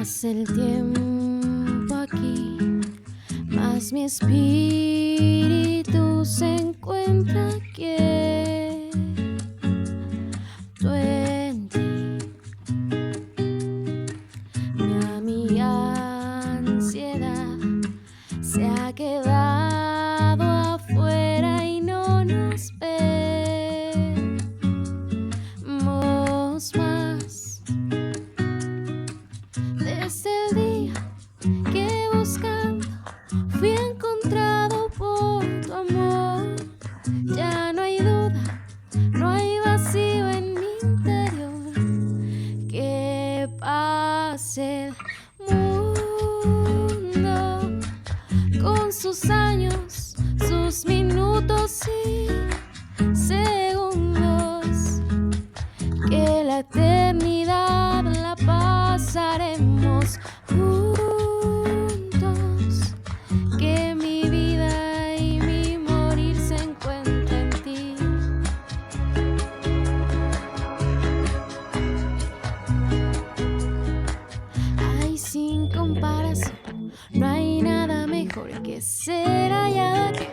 Pasa el tiempo aquí, mas mi espíritu se encuentra quieto en ti. Mi ansiedad se ha quedado afuera y no nos vemos más. Desde el día que buscando fui encontrado por tu amor, ya no hay duda, no hay vacío en mi interior. Que pase el mundo con sus años, sus minutos y segundos, que la eternidad la pasaremos juntos, que mi vida y mi morir se encuentren en ti. Ay, sin comparación, no hay nada mejor que ser hallada aquí,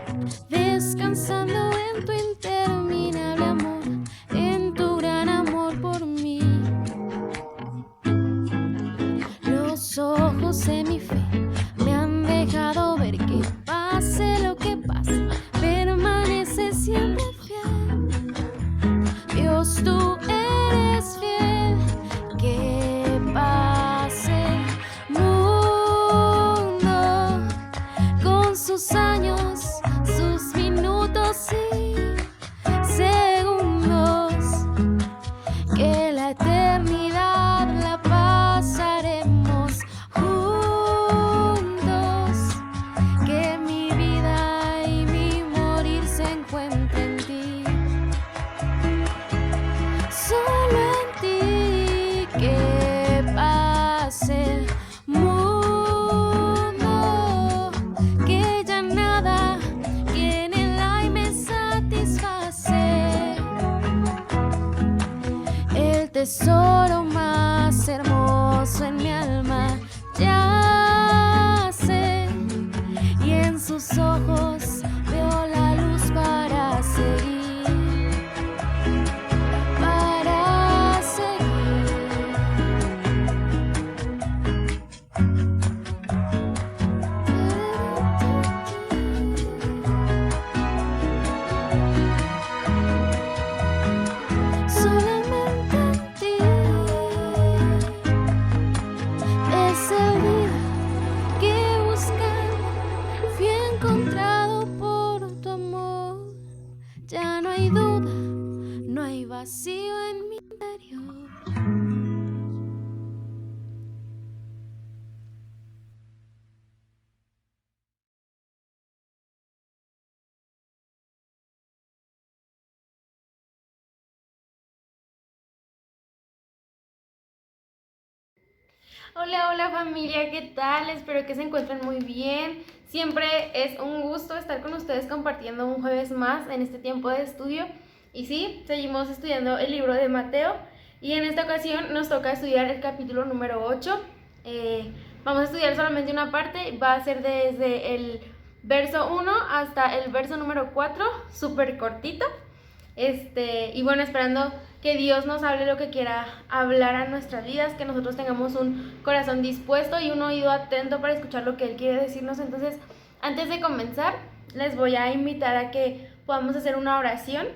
descansando en tu interminable amor, en tu gran amor por mí. Los ojos de mi fe me han dejado ver que pase lo que pase, permanece siempre fiel. Dios, tú eres fiel. Que pase el mundo con sus años, sus minutos y segundos, que la eternidad la pasaremos juntos, que mi vida y mi morir se encuentren en ti, solo en ti. Que pase el mundo, que ya nada que en él hay me satisface. El tesoro más hermoso en mi alma yace, y en sus ojos veo la luz para seguir, para seguir. Solamente en ti. Desde el día que buscando fui encontrado por tu amor, ya no hay duda, no hay vacío en mi interior. Hola, hola familia, ¿qué tal? Espero que se encuentren muy bien. Siempre es un gusto estar con ustedes compartiendo un jueves más en este tiempo de estudio. Y sí, seguimos estudiando el libro de Mateo y en esta ocasión nos toca estudiar el capítulo número 8. Vamos a estudiar solamente una parte, va a ser desde el verso 1 hasta el verso número 4, súper cortito. Y bueno, esperando que Dios nos hable lo que quiera hablar a nuestras vidas, que nosotros tengamos un corazón dispuesto y un oído atento para escuchar lo que Él quiere decirnos. Entonces, antes de comenzar, les voy a invitar a que podamos hacer una oración.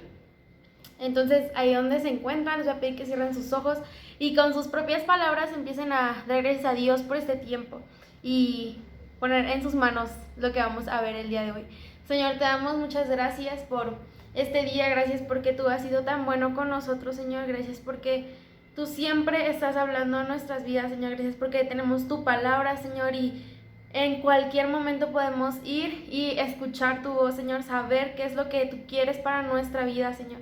Entonces, ahí donde se encuentran, les voy a pedir que cierren sus ojos y con sus propias palabras empiecen a dar gracias a Dios por este tiempo y poner en sus manos lo que vamos a ver el día de hoy. Señor, te damos muchas gracias por este día, gracias porque tú has sido tan bueno con nosotros, Señor, gracias porque tú siempre estás hablando en nuestras vidas, Señor, gracias porque tenemos tu palabra, Señor, y en cualquier momento podemos ir y escuchar tu voz, Señor, saber qué es lo que tú quieres para nuestra vida, Señor.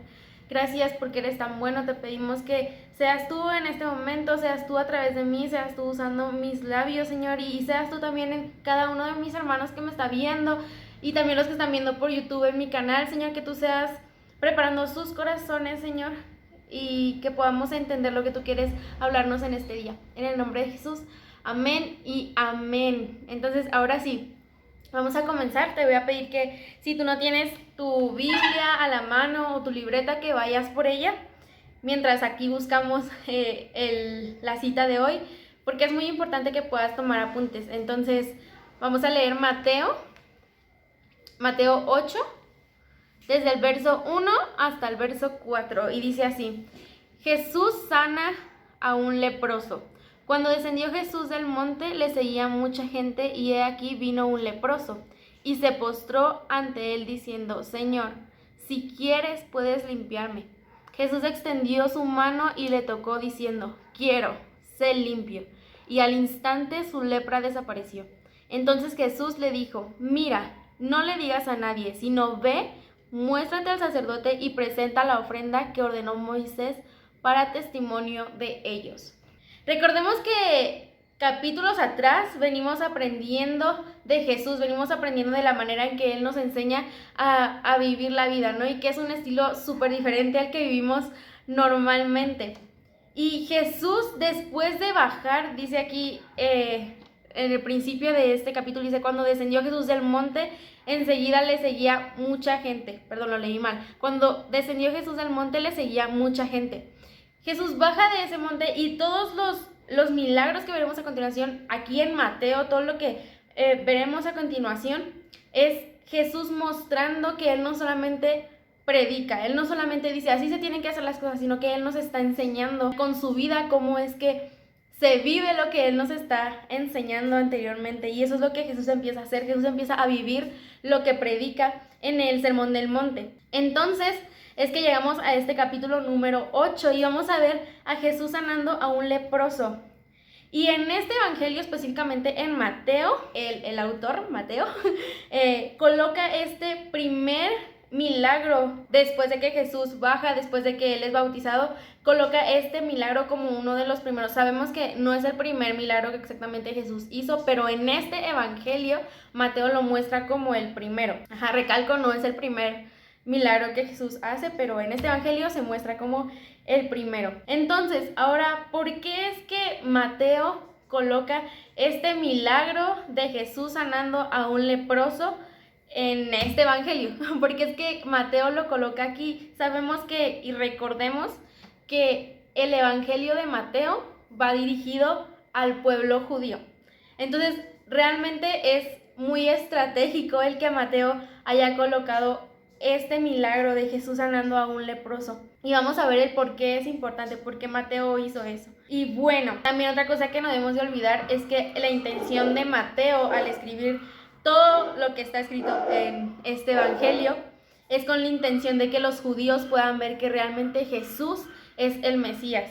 Gracias porque eres tan bueno, te pedimos que seas tú en este momento, seas tú a través de mí, seas tú usando mis labios, Señor, y seas tú también en cada uno de mis hermanos que me está viendo y también los que están viendo por YouTube en mi canal, Señor, que tú seas preparando sus corazones, Señor, y que podamos entender lo que tú quieres hablarnos en este día. En el nombre de Jesús, Amén y amén. Entonces, ahora sí, vamos a comenzar. Te voy a pedir que si tú no tienes tu Biblia a la mano o tu libreta, que vayas por ella, mientras aquí buscamos la cita de hoy, porque es muy importante que puedas tomar apuntes. Entonces, vamos a leer Mateo 8, desde el verso 1 hasta el verso 4, y dice así: Jesús sana a un leproso. Cuando descendió Jesús del monte, le seguía mucha gente, y he aquí vino un leproso, y se postró ante él diciendo: Señor, si quieres puedes limpiarme. Jesús extendió su mano y le tocó diciendo: Quiero, sé limpio. Y al instante su lepra desapareció. Entonces Jesús le dijo: Mira, no le digas a nadie, sino ve, muéstrate al sacerdote y presenta la ofrenda que ordenó Moisés para testimonio de ellos. Recordemos que capítulos atrás venimos aprendiendo de Jesús, venimos aprendiendo de la manera en que Él nos enseña a vivir la vida, ¿no? Y que es un estilo súper diferente al que vivimos normalmente. Y Jesús, después de bajar, dice aquí en el principio de este capítulo, dice: cuando descendió Jesús del monte, enseguida le seguía mucha gente. Perdón, lo leí mal. Cuando descendió Jesús del monte, le seguía mucha gente. Jesús baja de ese monte, y todos los milagros que veremos a continuación aquí en Mateo, todo lo que veremos a continuación, es Jesús mostrando que Él no solamente predica, Él no solamente dice así se tienen que hacer las cosas, sino que Él nos está enseñando con su vida cómo es que se vive lo que Él nos está enseñando anteriormente. Y eso es lo que Jesús empieza a hacer. Jesús empieza a vivir lo que predica en el Sermón del Monte. Entonces es que llegamos a este capítulo número 8 y vamos a ver a Jesús sanando a un leproso. Y en este evangelio, específicamente en Mateo, el autor, Mateo, coloca este primer milagro después de que Jesús baja, después de que Él es bautizado, coloca este milagro como uno de los primeros. Sabemos que no es el primer milagro que exactamente Jesús hizo, pero en este evangelio Mateo lo muestra como el primero. Recalco, no es el primer milagro que Jesús hace, pero en este evangelio se muestra como el primero. Entonces, ahora, ¿por qué es que Mateo coloca este milagro de Jesús sanando a un leproso en este evangelio? Porque es que Mateo lo coloca aquí. Sabemos que, y recordemos que el evangelio de Mateo va dirigido al pueblo judío. Entonces, realmente es muy estratégico el que Mateo haya colocado este milagro de Jesús sanando a un leproso. Y vamos a ver el por qué es importante, por qué Mateo hizo eso. Y bueno, también otra cosa que no debemos de olvidar es que la intención de Mateo al escribir todo lo que está escrito en este evangelio es con la intención de que los judíos puedan ver que realmente Jesús es el Mesías.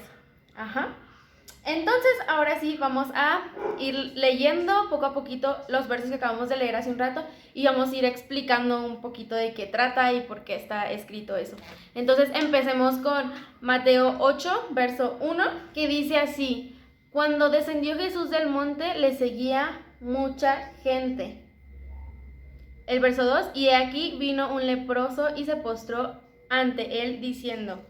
Entonces, ahora sí, vamos a ir leyendo poco a poquito los versos que acabamos de leer hace un rato, y vamos a ir explicando un poquito de qué trata y por qué está escrito eso. Entonces, empecemos con Mateo 8, verso 1, que dice así: cuando descendió Jesús del monte, le seguía mucha gente. El verso 2, y he aquí vino un leproso y se postró ante él diciendo: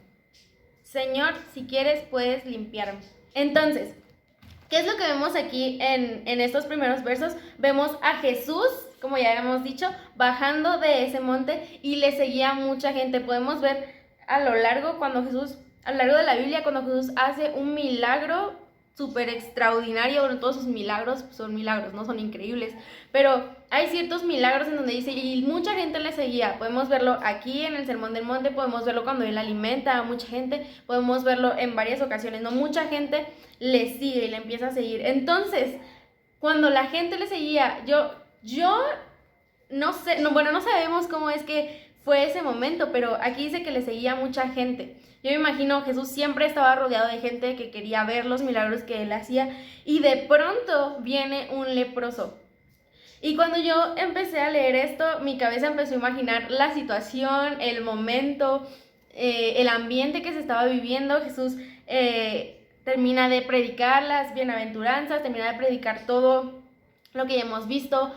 Señor, si quieres puedes limpiarme. Entonces, ¿qué es lo que vemos aquí en estos primeros versos? Vemos a Jesús, como ya habíamos dicho, bajando de ese monte, y le seguía mucha gente. Podemos ver a lo largo de la Biblia, cuando Jesús hace un milagro súper extraordinario. Bueno, todos sus milagros son milagros, ¿no? Son increíbles. Pero hay ciertos milagros en donde dice, y mucha gente le seguía. Podemos verlo aquí en el Sermón del Monte, podemos verlo cuando Él alimenta a mucha gente, podemos verlo en varias ocasiones, ¿no? Mucha gente le sigue y le empieza a seguir. Entonces, cuando la gente le seguía, yo no sé, no sabemos cómo es que fue ese momento, pero aquí dice que le seguía mucha gente. Yo me imagino Jesús siempre estaba rodeado de gente que quería ver los milagros que Él hacía, y de pronto viene un leproso. Y cuando yo empecé a leer esto, mi cabeza empezó a imaginar la situación, el momento, el ambiente que se estaba viviendo. Jesús termina de predicar las bienaventuranzas, termina de predicar todo lo que ya hemos visto,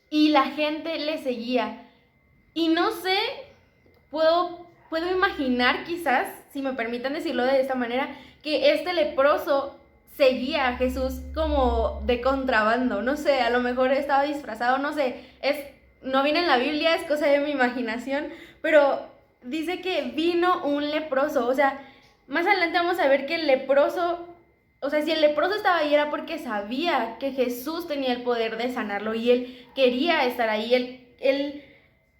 y la gente le seguía. Y no sé, puedo imaginar quizás, si me permiten decirlo de esta manera, que este leproso seguía a Jesús como de contrabando, no sé, a lo mejor estaba disfrazado, no sé, no viene en la Biblia, es cosa de mi imaginación, pero dice que vino un leproso, o sea, más adelante vamos a ver que el leproso, o sea, si el leproso estaba ahí era porque sabía que Jesús tenía el poder de sanarlo y él quería estar ahí, él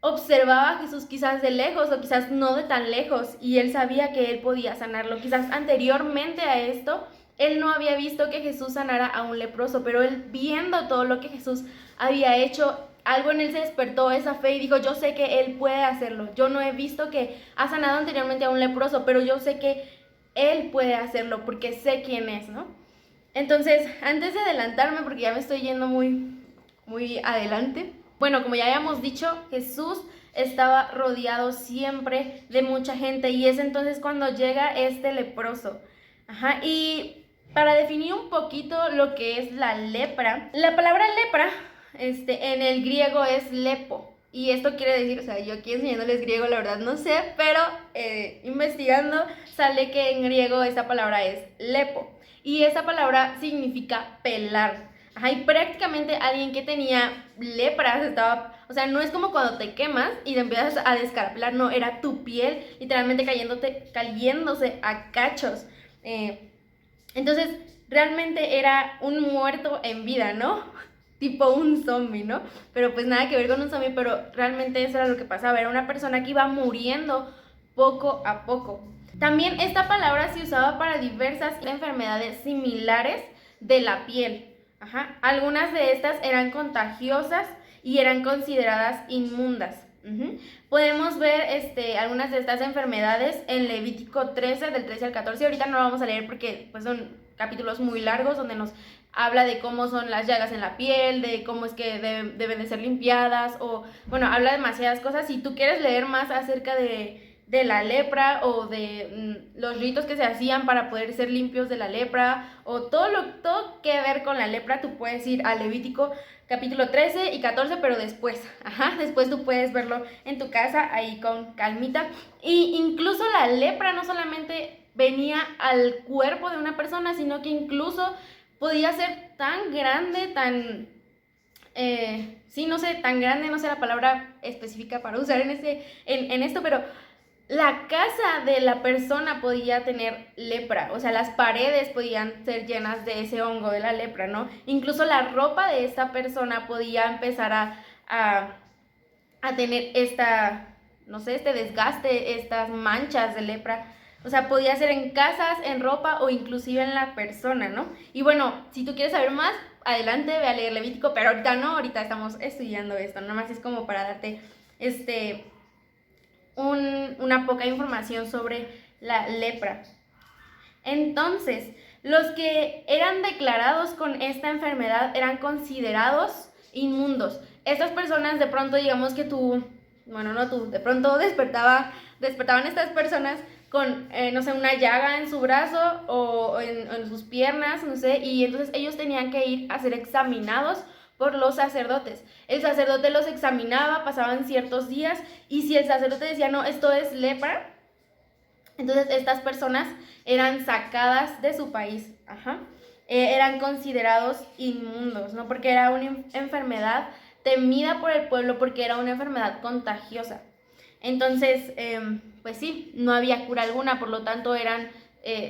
observaba a Jesús quizás de lejos o quizás no de tan lejos y él sabía que él podía sanarlo. Quizás anteriormente a esto, él no había visto que Jesús sanara a un leproso, pero él viendo todo lo que Jesús había hecho, algo en él se despertó esa fe y dijo, yo sé que él puede hacerlo. Yo no he visto que ha sanado anteriormente a un leproso, pero yo sé que él puede hacerlo porque sé quién es, ¿no? Entonces, antes de adelantarme, porque ya me estoy yendo muy adelante, bueno, como ya habíamos dicho, Jesús estaba rodeado siempre de mucha gente y es entonces cuando llega este leproso. Ajá, y para definir un poquito lo que es la lepra, la palabra lepra en el griego es lepo. Y esto quiere decir, o sea, yo aquí enseñándoles griego, la verdad no sé, pero investigando sale que en griego esa palabra es lepo. Y esa palabra significa pelar. Ajá, y prácticamente alguien que tenía lepra estaba, o sea, no es como cuando te quemas y te empiezas a descarpelar, no, era tu piel literalmente cayéndose a cachos. Entonces, realmente era un muerto en vida, ¿no? Tipo un zombie, ¿no? Pero pues nada que ver con un zombie, pero realmente eso era lo que pasaba, era una persona que iba muriendo poco a poco. También esta palabra se usaba para diversas enfermedades similares de la piel. Ajá. Algunas de estas eran contagiosas y eran consideradas inmundas. Podemos ver algunas de estas enfermedades en Levítico 13, del 13 al 14. Ahorita no lo vamos a leer porque pues, son capítulos muy largos donde nos habla de cómo son las llagas en la piel, de cómo es que deben de ser limpiadas, o bueno, habla demasiadas cosas. Si tú quieres leer más acerca de la lepra o de los ritos que se hacían para poder ser limpios de la lepra o todo que ver con la lepra, tú puedes ir a Levítico capítulo 13 y 14, pero después tú puedes verlo en tu casa ahí con calmita. Y incluso la lepra no solamente venía al cuerpo de una persona, sino que incluso podía ser tan grande, tan tan grande, no sé la palabra específica para usar en esto, pero la casa de la persona podía tener lepra, o sea, las paredes podían ser llenas de ese hongo de la lepra, ¿no? Incluso la ropa de esta persona podía empezar a tener este desgaste, estas manchas de lepra. O sea, podía ser en casas, en ropa o inclusive en la persona, ¿no? Y bueno, si tú quieres saber más, adelante, ve a leer Levítico, pero ahorita no, ahorita estamos estudiando esto, nada más es como para darte una poca información sobre la lepra. Entonces, los que eran declarados con esta enfermedad eran considerados inmundos. Estas personas de pronto, digamos que de pronto despertaban estas personas con, una llaga en su brazo o en sus piernas, no sé, y entonces ellos tenían que ir a ser examinados por los sacerdotes. El sacerdote los examinaba, pasaban ciertos días, y si el sacerdote decía, no, esto es lepra, entonces estas personas eran sacadas de su país, eran considerados inmundos, ¿no? Porque era una enfermedad temida por el pueblo, porque era una enfermedad contagiosa. Entonces, pues sí, no había cura alguna, por lo tanto eran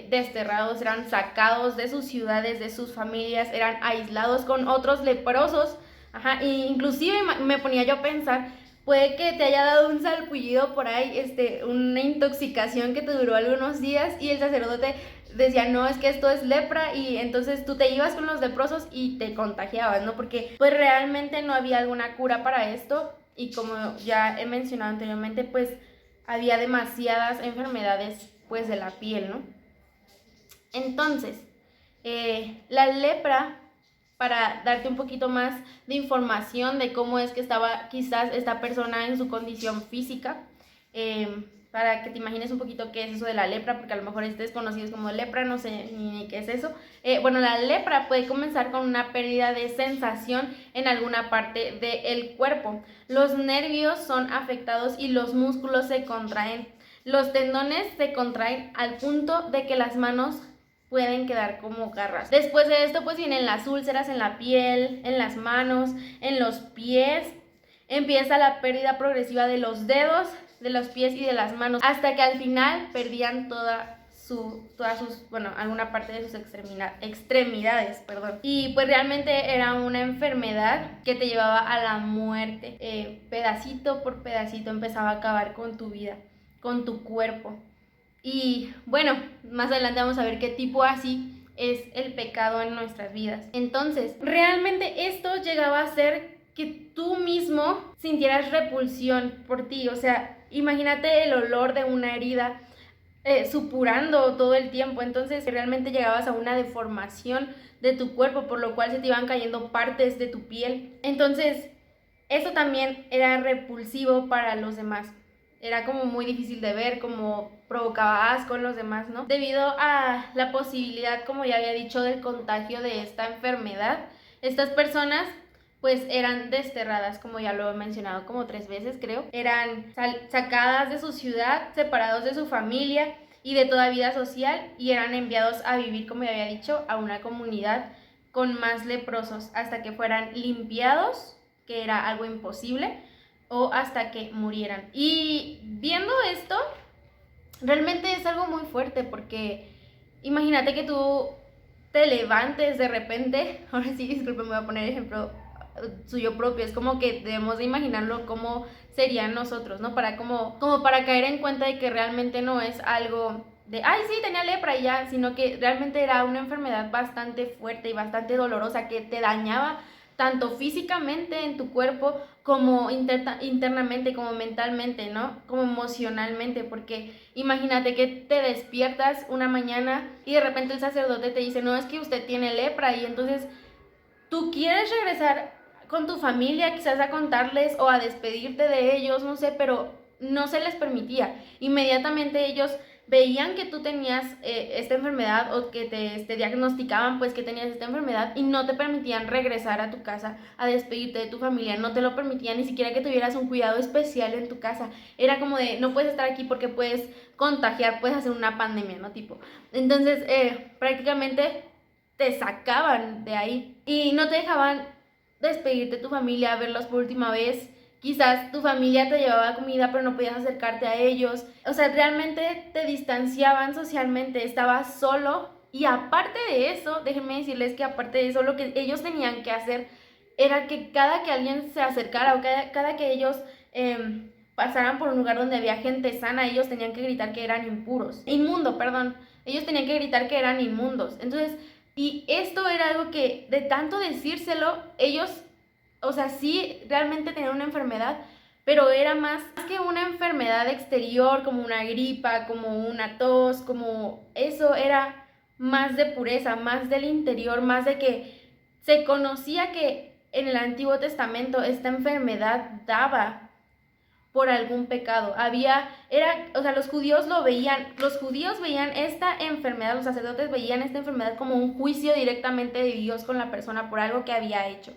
desterrados, eran sacados de sus ciudades, de sus familias, eran aislados con otros leprosos, e inclusive me ponía yo a pensar, puede que te haya dado un salpullido por ahí, una intoxicación que te duró algunos días y el sacerdote decía, no, es que esto es lepra, y entonces tú te ibas con los leprosos y te contagiabas, ¿no? Porque pues realmente no había alguna cura para esto, y como ya he mencionado anteriormente, pues había demasiadas enfermedades pues de la piel, ¿no? Entonces, la lepra, para darte un poquito más de información de cómo es que estaba quizás esta persona en su condición física, para que te imagines un poquito qué es eso de la lepra, porque a lo mejor desconocido como lepra, no sé ni qué es eso. Bueno, la lepra puede comenzar con una pérdida de sensación en alguna parte del cuerpo. Los nervios son afectados y los músculos se contraen. Los tendones se contraen al punto de que las manos pueden quedar como garras. Después de esto pues vienen las úlceras en la piel, en las manos, en los pies. Empieza la pérdida progresiva de los dedos, de los pies y de las manos, hasta que al final perdían alguna parte de sus extremidades. Y pues realmente era una enfermedad que te llevaba a la muerte. Pedacito por pedacito empezaba a acabar con tu vida, con tu cuerpo. Y bueno, más adelante vamos a ver qué tipo así es el pecado en nuestras vidas. Entonces, realmente esto llegaba a ser que tú mismo sintieras repulsión por ti. O sea, imagínate el olor de una herida supurando todo el tiempo. Entonces realmente llegabas a una deformación de tu cuerpo, por lo cual se te iban cayendo partes de tu piel. Entonces eso también era repulsivo para los demás. Era como muy difícil de ver, como provocaba asco en los demás, ¿no? Debido a la posibilidad, como ya había dicho, del contagio de esta enfermedad, estas personas pues eran desterradas, como ya lo he mencionado como 3 veces creo. Eran sacadas de su ciudad, separados de su familia y de toda vida social, y eran enviados a vivir, como ya había dicho, a una comunidad con más leprosos hasta que fueran limpiados, que era algo imposible, o hasta que murieran. Y viendo esto, realmente es algo muy fuerte, porque imagínate que tú te levantes de repente, ahora sí, disculpen, me voy a poner ejemplo suyo propio, es como que debemos de imaginarlo cómo serían nosotros, ¿no? Como para caer en cuenta de que realmente no es algo de, ay, sí, tenía lepra y ya, sino que realmente era una enfermedad bastante fuerte y bastante dolorosa que te dañaba tanto físicamente en tu cuerpo como internamente, como mentalmente, ¿no? Como emocionalmente, porque imagínate que te despiertas una mañana y de repente el sacerdote te dice, no, es que usted tiene lepra, y entonces tú quieres regresar con tu familia quizás a contarles o a despedirte de ellos, no sé, pero no se les permitía. Inmediatamente ellos veían que tú tenías esta enfermedad, o que te diagnosticaban pues que tenías esta enfermedad, y no te permitían regresar a tu casa a despedirte de tu familia, no te lo permitían, ni siquiera que tuvieras un cuidado especial en tu casa. Era como de, no puedes estar aquí porque puedes contagiar, puedes hacer una pandemia, ¿no? Tipo. Entonces prácticamente te sacaban de ahí y no te dejaban despedirte de tu familia, verlos por última vez. Quizás tu familia te llevaba comida, pero no podías acercarte a ellos. O sea, realmente te distanciaban socialmente, estabas solo. Y aparte de eso, déjenme decirles que aparte de eso, lo que ellos tenían que hacer era que cada que alguien se acercara, o cada que ellos pasaran por un lugar donde había gente sana, ellos tenían que gritar que eran ellos tenían que gritar que eran inmundos. Entonces, y esto era algo que de tanto decírselo, ellos, o sea, sí realmente tenían una enfermedad, pero era más que una enfermedad exterior, como una gripa, como una tos, como eso, era más de pureza, más del interior, más de que se conocía que en el Antiguo Testamento esta enfermedad daba por algún pecado. Los judíos veían esta enfermedad, los sacerdotes veían esta enfermedad como un juicio directamente de Dios con la persona por algo que había hecho.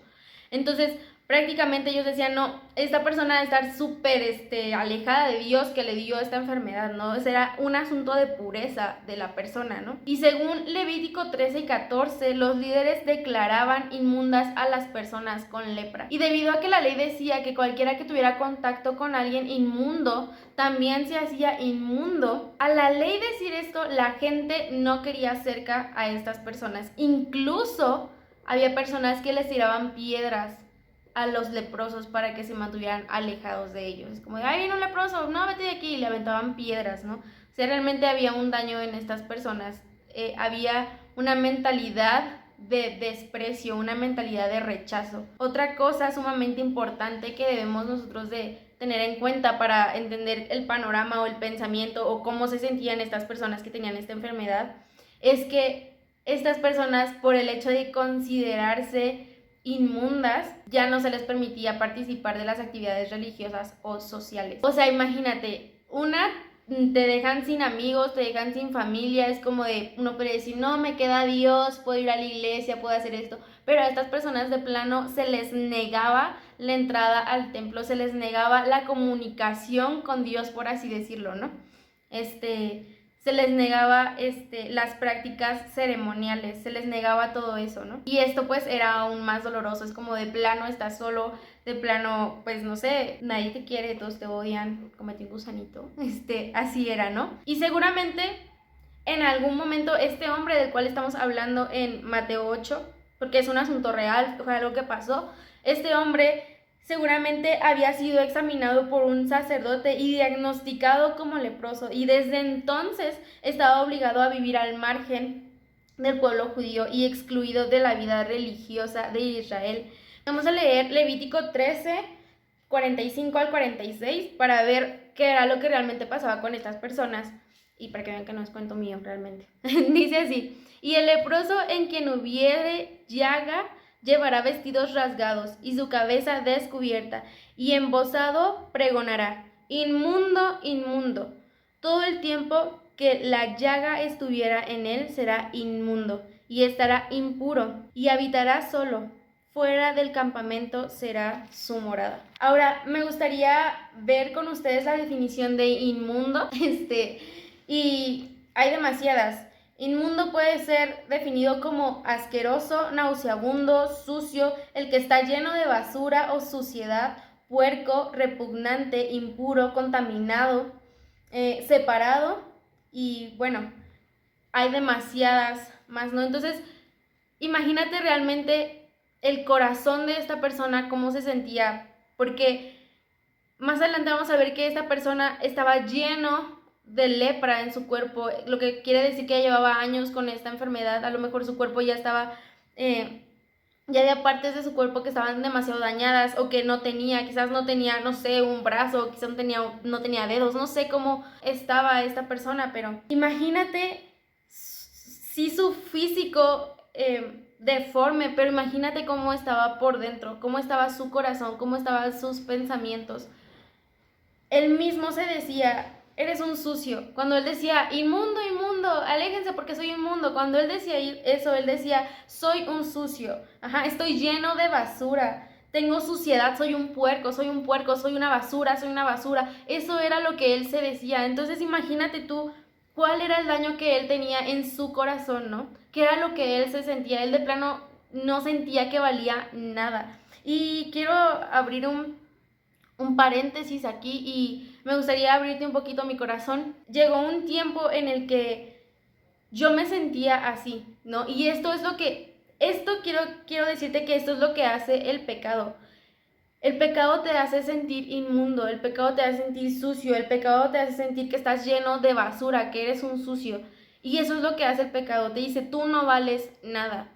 Entonces, prácticamente ellos decían, no, esta persona debe estar súper alejada de Dios que le dio esta enfermedad, ¿no? Ese era un asunto de pureza de la persona, ¿no? Y según Levítico 13 y 14, los líderes declaraban inmundas a las personas con lepra. Y debido a que la ley decía que cualquiera que tuviera contacto con alguien inmundo también se hacía inmundo, a la ley decir esto, la gente no quería cerca a estas personas. Incluso había personas que les tiraban piedras a los leprosos para que se mantuvieran alejados de ellos. Es como de, ay, viene un leproso, no, vete de aquí, y le aventaban piedras, ¿no? O sea, realmente había un daño en estas personas. Había una mentalidad de desprecio, una mentalidad de rechazo. Otra cosa sumamente importante que debemos nosotros de tener en cuenta para entender el panorama o el pensamiento o cómo se sentían estas personas que tenían esta enfermedad es que estas personas, por el hecho de considerarse inmundas, ya no se les permitía participar de las actividades religiosas o sociales. O sea, imagínate, te dejan sin amigos, te dejan sin familia, es como de, uno puede decir, no, me queda Dios, puedo ir a la iglesia, puedo hacer esto, pero a estas personas de plano se les negaba la entrada al templo, se les negaba la comunicación con Dios, por así decirlo, ¿no? se les negaba las prácticas ceremoniales, se les negaba todo eso, ¿no? Y esto pues era aún más doloroso, es como de plano estás solo, de plano, pues no sé, nadie te quiere, todos te odian, cometí un gusanito, así era, ¿no? Y seguramente en algún momento este hombre del cual estamos hablando en Mateo 8, porque es un asunto real, fue algo que pasó, este hombre seguramente había sido examinado por un sacerdote y diagnosticado como leproso, y desde entonces estaba obligado a vivir al margen del pueblo judío y excluido de la vida religiosa de Israel. Vamos a leer Levítico 13, 45 al 46 para ver qué era lo que realmente pasaba con estas personas y para que vean que no es cuento mío realmente. Dice así: y el leproso en quien hubiere llaga llevará vestidos rasgados y su cabeza descubierta, y embozado pregonará: inmundo, inmundo. Todo el tiempo que la llaga estuviera en él será inmundo, y estará impuro, y habitará solo. Fuera del campamento será su morada. Ahora, me gustaría ver con ustedes la definición de inmundo, y hay demasiadas. Inmundo puede ser definido como asqueroso, nauseabundo, sucio, el que está lleno de basura o suciedad, puerco, repugnante, impuro, contaminado, separado, y bueno, hay demasiadas más, ¿no? Entonces, imagínate realmente el corazón de esta persona, cómo se sentía, porque más adelante vamos a ver que esta persona estaba lleno de lepra en su cuerpo, lo que quiere decir que llevaba años con esta enfermedad. A lo mejor su cuerpo ya estaba, ya había partes de su cuerpo que estaban demasiado dañadas, o que no tenía, quizás no tenía, no sé, un brazo, quizás no tenía dedos, no sé cómo estaba esta persona, pero imagínate si su físico deforme, pero imagínate cómo estaba por dentro, cómo estaba su corazón, cómo estaban sus pensamientos. Él mismo se decía: eres un sucio. Cuando él decía: inmundo, inmundo, aléjense porque soy inmundo. Cuando él decía eso, él decía: soy un sucio. Estoy lleno de basura. Tengo suciedad, soy un puerco, soy una basura, soy una basura. Eso era lo que él se decía. Entonces imagínate tú cuál era el daño que él tenía en su corazón, ¿no? ¿Qué era lo que él se sentía? Él de plano no sentía que valía nada. Y quiero abrir un paréntesis aquí, y me gustaría abrirte un poquito mi corazón. Llegó un tiempo en el que yo me sentía así, ¿no? Y quiero decirte que esto es lo que hace el pecado. El pecado te hace sentir inmundo, el pecado te hace sentir sucio, el pecado te hace sentir que estás lleno de basura, que eres un sucio. Y eso es lo que hace el pecado, te dice: tú no vales nada.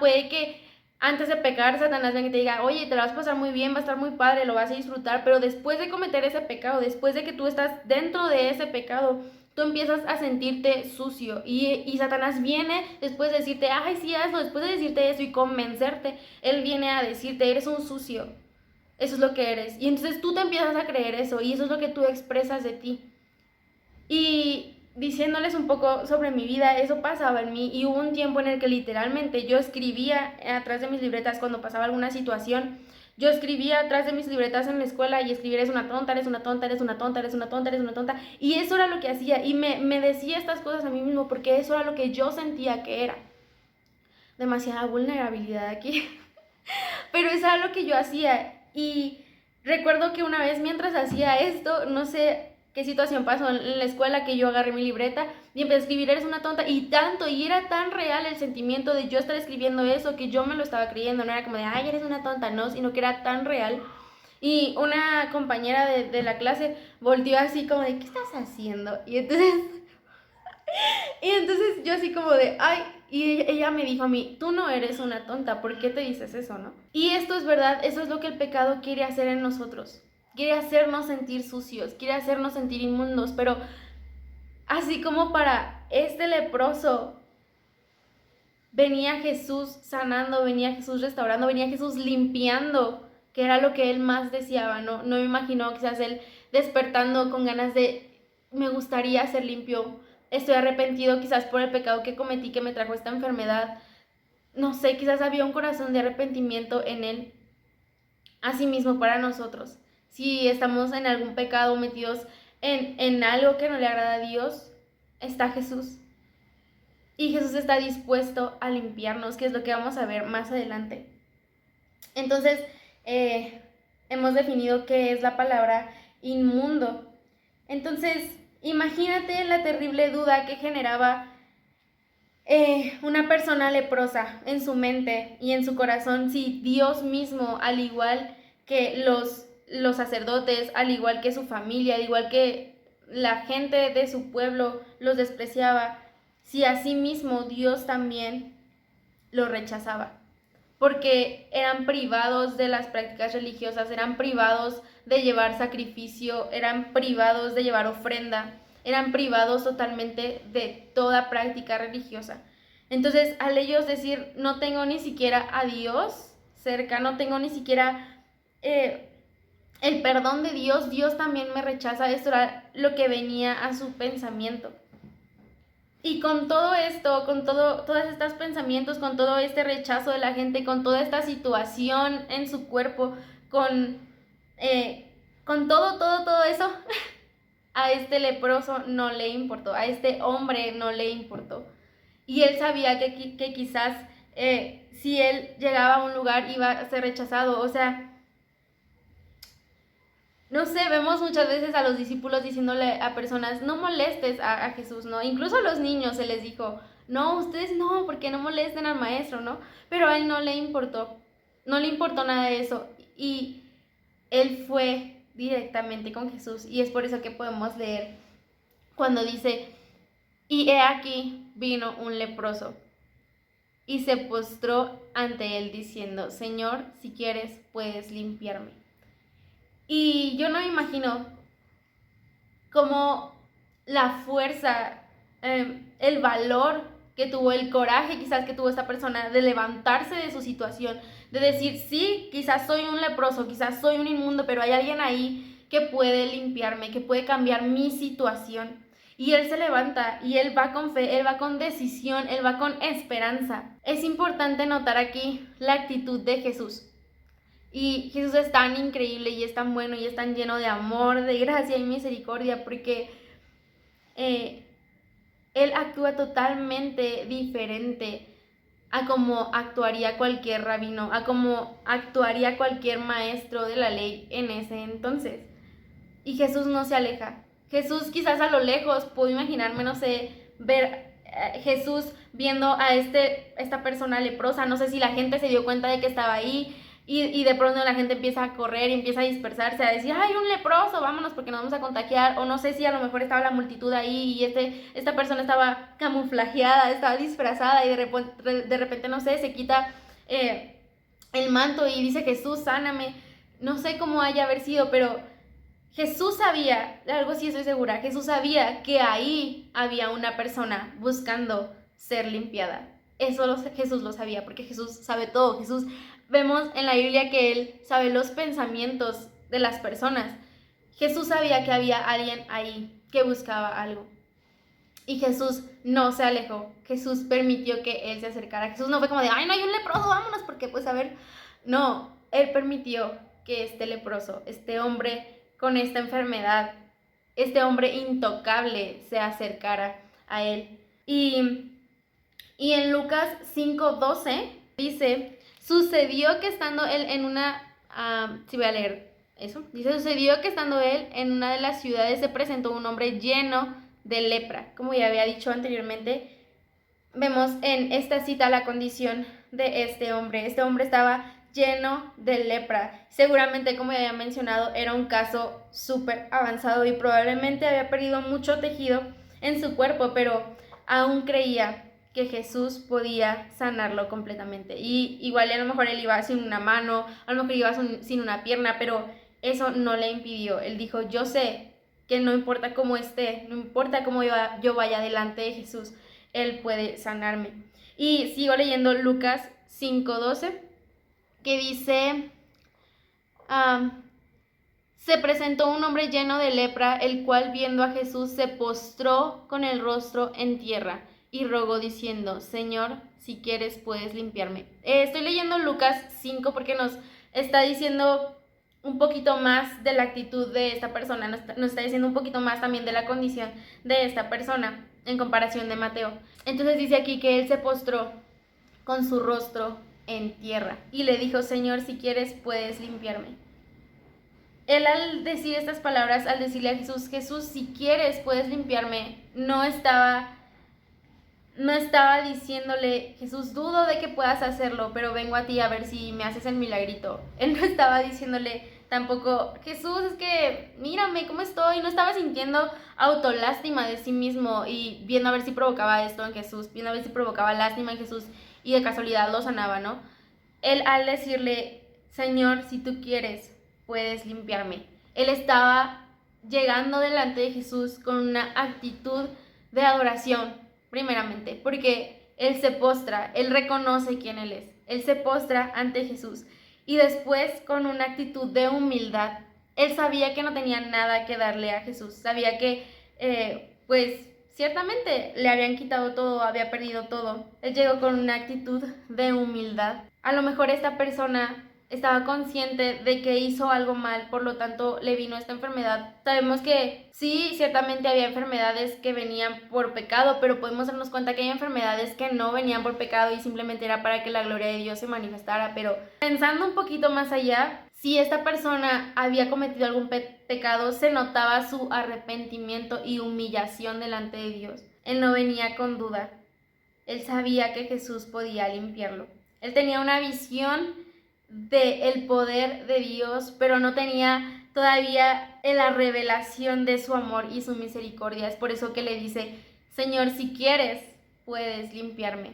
Puede que antes de pecar Satanás venga y te diga: oye, te la vas a pasar muy bien, va a estar muy padre, lo vas a disfrutar, pero después de cometer ese pecado, después de que tú estás dentro de ese pecado, tú empiezas a sentirte sucio, y Satanás viene después de decirte: ay, sí, hazlo, después de decirte eso y convencerte, él viene a decirte: eres un sucio. Eso es lo que eres. Y entonces tú te empiezas a creer eso, y eso es lo que tú expresas de ti. Y diciéndoles un poco sobre mi vida, eso pasaba en mí, y hubo un tiempo en el que literalmente yo escribía atrás de mis libretas cuando pasaba alguna situación. Yo escribía atrás de mis libretas en la escuela, y escribir: eres una tonta, eres una tonta, eres una tonta, eres una tonta, eres una tonta. Y eso era lo que hacía, y me decía estas cosas a mí mismo, porque eso era lo que yo sentía que era. Demasiada vulnerabilidad aquí. Pero eso era lo que yo hacía. Y recuerdo que una vez, mientras hacía esto, no sé qué situación pasó en la escuela, que yo agarré mi libreta y empecé a escribir: eres una tonta, y era tan real el sentimiento de yo estar escribiendo eso, que yo me lo estaba creyendo. No era como de: ay, eres una tonta, no, sino que era tan real. Y una compañera de la clase volteó así como de: ¿qué estás haciendo? Y entonces yo así como de: ay. Y ella me dijo a mí: tú no eres una tonta, ¿por qué te dices eso, no? Y esto es verdad, eso es lo que el pecado quiere hacer en nosotros. Quiere hacernos sentir sucios, quiere hacernos sentir inmundos, pero así como para este leproso venía Jesús sanando, venía Jesús restaurando, venía Jesús limpiando, que era lo que él más deseaba, ¿no? No me imagino quizás él despertando con ganas de: me gustaría ser limpio, estoy arrepentido quizás por el pecado que cometí, que me trajo esta enfermedad. No sé, quizás había un corazón de arrepentimiento en él. Asimismo para nosotros, si estamos en algún pecado, metidos en algo que no le agrada a Dios, está Jesús. Y Jesús está dispuesto a limpiarnos, que es lo que vamos a ver más adelante. Entonces, hemos definido qué es la palabra inmundo. Entonces, imagínate la terrible duda que generaba una persona leprosa en su mente y en su corazón, si Dios mismo, al igual que los sacerdotes, al igual que su familia, al igual que la gente de su pueblo los despreciaba, si asimismo Dios también lo rechazaba, porque eran privados de las prácticas religiosas, eran privados de llevar sacrificio, eran privados de llevar ofrenda, eran privados totalmente de toda práctica religiosa. Entonces, al ellos decir, no tengo ni siquiera a Dios cerca, no tengo ni siquiera el perdón de Dios, Dios también me rechaza, esto era lo que venía a su pensamiento. Y con todo esto, con todos estos pensamientos, con todo este rechazo de la gente, con toda esta situación en su cuerpo, con todo eso, a este leproso no le importó, a este hombre no le importó. Y él sabía que quizás si él llegaba a un lugar iba a ser rechazado, o sea, no sé, vemos muchas veces a los discípulos diciéndole a personas, no molestes a Jesús, ¿no? Incluso a los niños se les dijo, no, ustedes no, porque no molesten al maestro, ¿no? Pero a él no le importó nada de eso. Y él fue directamente con Jesús. Y es por eso que podemos leer cuando dice, y he aquí vino un leproso y se postró ante él diciendo, Señor, si quieres, puedes limpiarme. Y yo no me imagino cómo la fuerza, el valor que tuvo, el coraje quizás que tuvo esta persona de levantarse de su situación, de decir, sí, quizás soy un leproso, quizás soy un inmundo, pero hay alguien ahí que puede limpiarme, que puede cambiar mi situación. Y él se levanta y él va con fe, él va con decisión, él va con esperanza. Es importante notar aquí la actitud de Jesús. Y Jesús es tan increíble y es tan bueno y es tan lleno de amor, de gracia y misericordia, porque Él actúa totalmente diferente a como actuaría cualquier rabino, a como actuaría cualquier maestro de la ley en ese entonces. Y Jesús no se aleja. Jesús quizás a lo lejos, puedo imaginarme, no sé, ver Jesús viendo a esta persona leprosa, no sé si la gente se dio cuenta de que estaba ahí, y de pronto la gente empieza a correr y empieza a dispersarse, a decir, ¡ay, un leproso! Vámonos porque nos vamos a contagiar. O no sé si a lo mejor estaba la multitud ahí y esta persona estaba camuflajeada, estaba disfrazada y de repente no sé, se quita el manto y dice, Jesús, sáname. No sé cómo haya haber sido, pero Jesús sabía, algo sí estoy segura, Jesús sabía que ahí había una persona buscando ser limpiada. Eso Jesús lo sabía, porque Jesús sabe todo. Jesús, vemos en la Biblia que Él sabe los pensamientos de las personas. Jesús sabía que había alguien ahí que buscaba algo. Y Jesús no se alejó. Jesús permitió que Él se acercara. Jesús no fue como de, ay, no hay un leproso, vámonos, porque pues a ver. No, Él permitió que este leproso, este hombre con esta enfermedad, este hombre intocable se acercara a Él. Y en Lucas 5:12 dice, sucedió que estando él en una, sí voy a leer eso, dice, sucedió que estando él en una de las ciudades se presentó un hombre lleno de lepra. Como ya había dicho anteriormente, vemos en esta cita la condición de este hombre. Este hombre estaba lleno de lepra. Seguramente, como ya había mencionado, era un caso súper avanzado y probablemente había perdido mucho tejido en su cuerpo, pero aún creía que Jesús podía sanarlo completamente. Y igual a lo mejor él iba sin una mano, a lo mejor iba sin una pierna, pero eso no le impidió. Él dijo, yo sé que no importa cómo esté, no importa cómo yo vaya delante de Jesús, Él puede sanarme. Y sigo leyendo Lucas 5:12, que dice, se presentó un hombre lleno de lepra, el cual viendo a Jesús se postró con el rostro en tierra y rogó diciendo, Señor, si quieres puedes limpiarme. Estoy leyendo Lucas 5 porque nos está diciendo un poquito más de la actitud de esta persona, nos está diciendo un poquito más también de la condición de esta persona. en comparación de Mateo. Entonces dice aquí que él se postró con su rostro en tierra y le dijo: Señor, si quieres puedes limpiarme. Él, al decir estas palabras, al decirle a Jesús: Jesús, si quieres puedes limpiarme, no estaba diciéndole: Jesús, dudo de que puedas hacerlo, pero vengo a ti a ver si me haces el milagrito. Él no estaba diciéndole tampoco: Jesús, es que mírame cómo estoy. No estaba sintiendo autolástima de sí mismo y viendo a ver si provocaba esto en Jesús, viendo a ver si provocaba lástima en Jesús y de casualidad lo sanaba, ¿no? Él, al decirle: Señor, si tú quieres puedes limpiarme, él estaba llegando delante de Jesús con una actitud de adoración, primeramente, porque él se postra, él reconoce quién él es, él se postra ante Jesús, y después con una actitud de humildad. Él sabía que no tenía nada que darle a Jesús, sabía que pues ciertamente le habían quitado todo, había perdido todo. Él llegó con una actitud de humildad. A lo mejor esta persona estaba consciente de que hizo algo mal, por lo tanto le vino esta enfermedad. Sabemos que sí, ciertamente había enfermedades que venían por pecado, pero podemos darnos cuenta que hay enfermedades que no venían por pecado y simplemente era para que la gloria de Dios se manifestara. Pero pensando un poquito más allá, si esta persona había cometido algún pecado, se notaba su arrepentimiento y humillación delante de Dios. Él no venía con duda. Él sabía que Jesús podía limpiarlo. Él tenía una visión del poder de Dios, pero no tenía todavía la revelación de su amor y su misericordia. Es por eso que le dice: Señor, si quieres, puedes limpiarme.